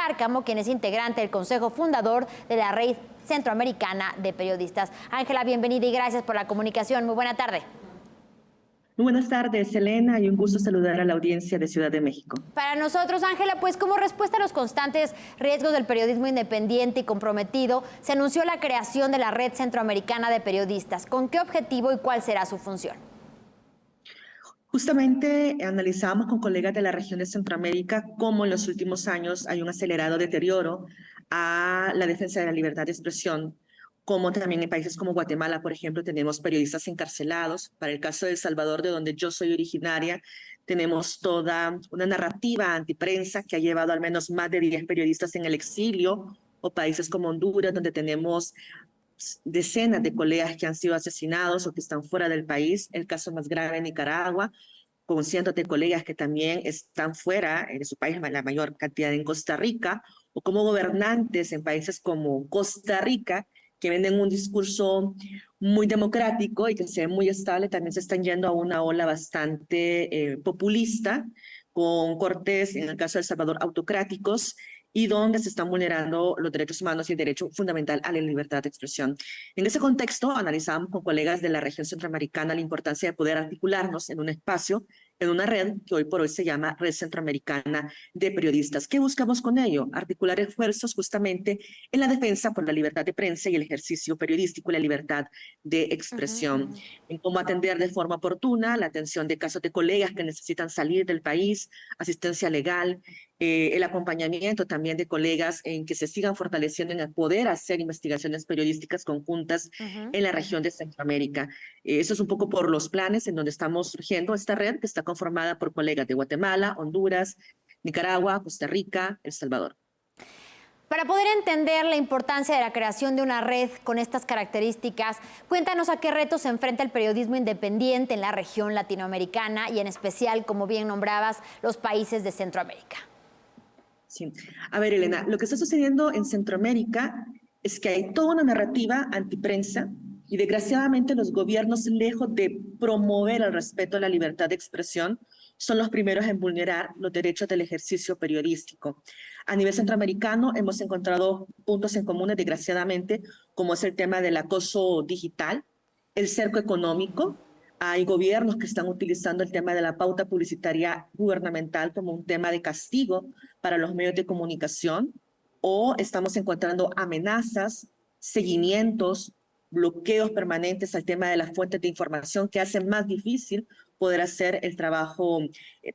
Cárcamo, quien es integrante del Consejo Fundador de la Red Centroamericana de Periodistas. Ángela, bienvenida y gracias por la comunicación. Muy buena tarde. Muy buenas tardes, Elena, y un gusto saludar a la audiencia de Ciudad de México. Para nosotros, Ángela, pues como respuesta a los constantes riesgos del periodismo independiente y comprometido, se anunció la creación de la Red Centroamericana de Periodistas. ¿Con qué objetivo y cuál será su función? Justamente analizamos con colegas de la región de Centroamérica cómo en los últimos años hay un acelerado deterioro a la defensa de la libertad de expresión, como también en países como Guatemala, por ejemplo, tenemos periodistas encarcelados. Para el caso de El Salvador, de donde yo soy originaria, tenemos toda una narrativa antiprensa que ha llevado al menos más de 10 periodistas en el exilio, o países como Honduras, donde tenemos decenas de colegas que han sido asesinados o que están fuera del país. El caso más grave en Nicaragua, con cientos de colegas que también están fuera de su país, la mayor cantidad en Costa Rica, o como gobernantes en países como Costa Rica, que venden un discurso muy democrático y que se ve muy estable, también se están yendo a una ola bastante populista, con cortes, en el caso de El Salvador, autocráticos, y donde se están vulnerando los derechos humanos y el derecho fundamental a la libertad de expresión. En ese contexto, analizamos con colegas de la región centroamericana la importancia de poder articularnos en un espacio, en una red que hoy por hoy se llama Red Centroamericana de Periodistas. ¿Qué buscamos con ello? Articular esfuerzos justamente en la defensa por la libertad de prensa y el ejercicio periodístico y la libertad de expresión, en cómo atender de forma oportuna la atención de casos de colegas que necesitan salir del país, asistencia legal, el acompañamiento también de colegas en que se sigan fortaleciendo en el poder hacer investigaciones periodísticas conjuntas en la región de Centroamérica. Eso es un poco por los planes en donde estamos surgiendo esta red, que está conformada por colegas de Guatemala, Honduras, Nicaragua, Costa Rica, El Salvador. Para poder entender la importancia de la creación de una red con estas características, cuéntanos a qué retos se enfrenta el periodismo independiente en la región latinoamericana y en especial, como bien nombrabas, los países de Centroamérica. Sí. A ver, Elena, lo que está sucediendo en Centroamérica es que hay toda una narrativa antiprensa y desgraciadamente los gobiernos, lejos de promover el respeto a la libertad de expresión, son los primeros en vulnerar los derechos del ejercicio periodístico. A nivel centroamericano hemos encontrado puntos en común, desgraciadamente, como es el tema del acoso digital, el cerco económico. Hay gobiernos que están utilizando el tema de la pauta publicitaria gubernamental como un tema de castigo para los medios de comunicación, o estamos encontrando amenazas, seguimientos, bloqueos permanentes al tema de las fuentes de información que hacen más difícil poder hacer el trabajo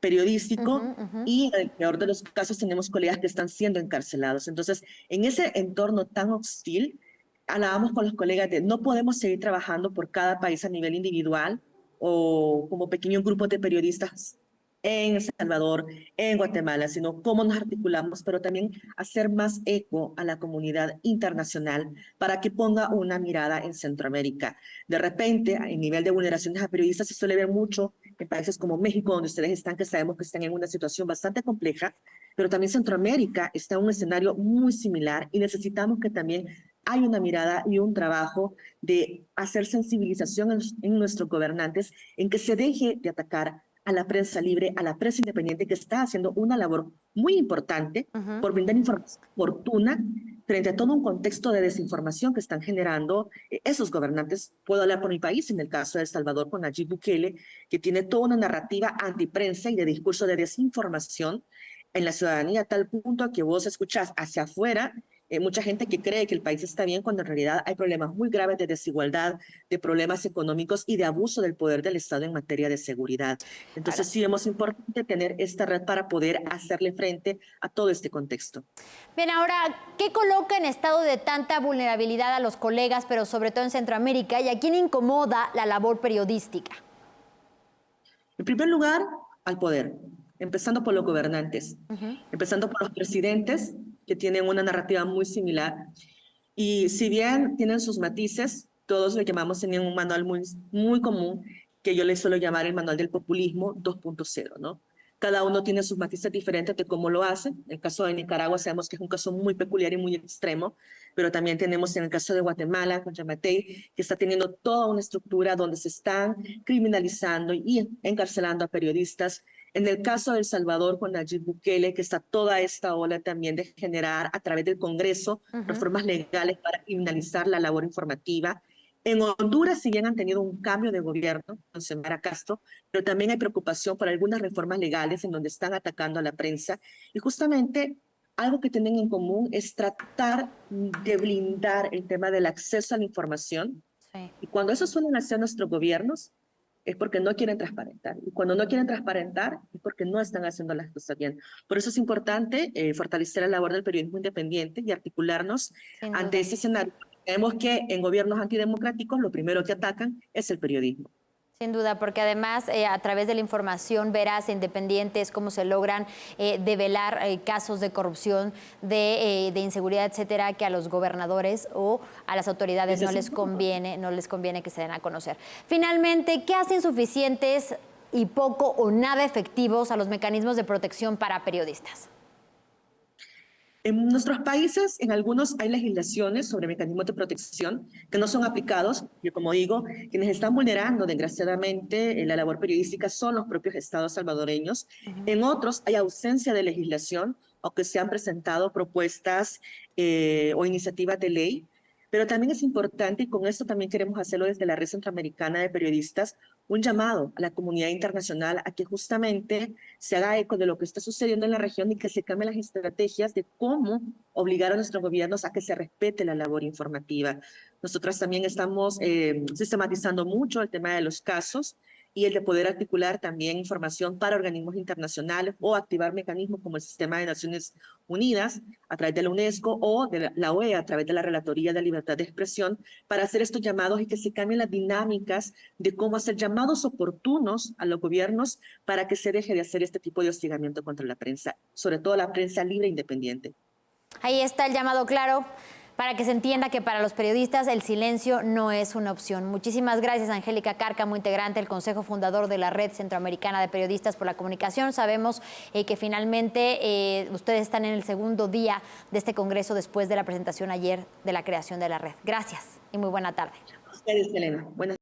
periodístico. Y en el peor de los casos tenemos colegas que están siendo encarcelados. Entonces, en ese entorno tan hostil, hablábamos con los colegas de no podemos seguir trabajando por cada país a nivel individual o como pequeños grupos de periodistas en El Salvador, en Guatemala, sino cómo nos articulamos, pero también hacer más eco a la comunidad internacional para que ponga una mirada en Centroamérica. De repente, a nivel de vulneraciones a periodistas se suele ver mucho en países como México, donde ustedes están, que sabemos que están en una situación bastante compleja, pero también Centroamérica está en un escenario muy similar y necesitamos que también hay una mirada y un trabajo de hacer sensibilización en nuestros gobernantes, en que se deje de atacar a la prensa libre, a la prensa independiente, que está haciendo una labor muy importante por brindar información oportuna frente a todo un contexto de desinformación que están generando esos gobernantes. Puedo hablar por mi país, en el caso de El Salvador, con Nayib Bukele, que tiene toda una narrativa antiprensa y de discurso de desinformación en la ciudadanía, a tal punto que vos escuchás hacia afuera mucha gente que cree que el país está bien cuando en realidad hay problemas muy graves de desigualdad, de problemas económicos y de abuso del poder del Estado en materia de seguridad. Entonces sí es importante tener esta red para poder hacerle frente a todo este contexto. Bien, ahora, ¿qué coloca en estado de tanta vulnerabilidad a los colegas, pero sobre todo en Centroamérica, y a quién incomoda la labor periodística? En primer lugar, al poder, empezando por los gobernantes, empezando por los presidentes, que tienen una narrativa muy similar. Y si bien tienen sus matices, todos lo llamamos, tienen un manual muy común, que yo le suelo llamar el manual del populismo 2.0, ¿no? Cada uno tiene sus matices diferentes de cómo lo hacen. En el caso de Nicaragua sabemos que es un caso muy peculiar y muy extremo, pero también tenemos en el caso de Guatemala, con Yamatei, que está teniendo toda una estructura donde se están criminalizando y encarcelando a periodistas En el caso de El Salvador, con Nayib Bukele, que está toda esta ola también de generar a través del Congreso reformas legales para criminalizar la labor informativa. En Honduras, si bien han tenido un cambio de gobierno, con Xiomara Castro, pero también hay preocupación por algunas reformas legales en donde están atacando a la prensa. Y justamente algo que tienen en común es tratar de blindar el tema del acceso a la información. Sí. Y cuando eso suelen hacer nuestros gobiernos, es porque no quieren transparentar. Y cuando no quieren transparentar, es porque no están haciendo las cosas bien. Por eso es importante fortalecer la labor del periodismo independiente y articularnos Sin ante duda. ese escenario. Vemos que en gobiernos antidemocráticos lo primero que atacan es el periodismo. Sin duda, porque además a través de la información veraz e independiente es cómo se logran develar casos de corrupción, de inseguridad, etcétera, que a los gobernadores o a las autoridades no les conviene que se den a conocer. Finalmente, ¿qué hacen suficientes y poco o nada efectivos a los mecanismos de protección para periodistas? En nuestros países, en algunos hay legislaciones sobre mecanismos de protección que no son aplicados. Yo, como digo, quienes están vulnerando, desgraciadamente, la labor periodística son los propios estados salvadoreños. En otros hay ausencia de legislación, aunque se han presentado propuestas o iniciativas de ley. Pero también es importante, y con esto también queremos hacerlo desde la Red Centroamericana de Periodistas, un llamado a la comunidad internacional a que justamente se haga eco de lo que está sucediendo en la región y que se cambien las estrategias de cómo obligar a nuestros gobiernos a que se respete la labor informativa. Nosotras también estamos sistematizando mucho el tema de los casos y el de poder articular también información para organismos internacionales o activar mecanismos como el Sistema de Naciones Unidas a través de la UNESCO o de la OEA a través de la Relatoría de Libertad de Expresión para hacer estos llamados y que se cambien las dinámicas de cómo hacer llamados oportunos a los gobiernos para que se deje de hacer este tipo de hostigamiento contra la prensa, sobre todo la prensa libre e independiente. Ahí está el llamado claro para que se entienda que para los periodistas el silencio no es una opción. Muchísimas gracias, Angélica Cárcamo, integrante del Consejo Fundador de la Red Centroamericana de Periodistas, por la comunicación. Sabemos que finalmente ustedes están en el segundo día de este congreso después de la presentación ayer de la creación de la red. Gracias y muy buena tarde. Ustedes, Elena. Buenas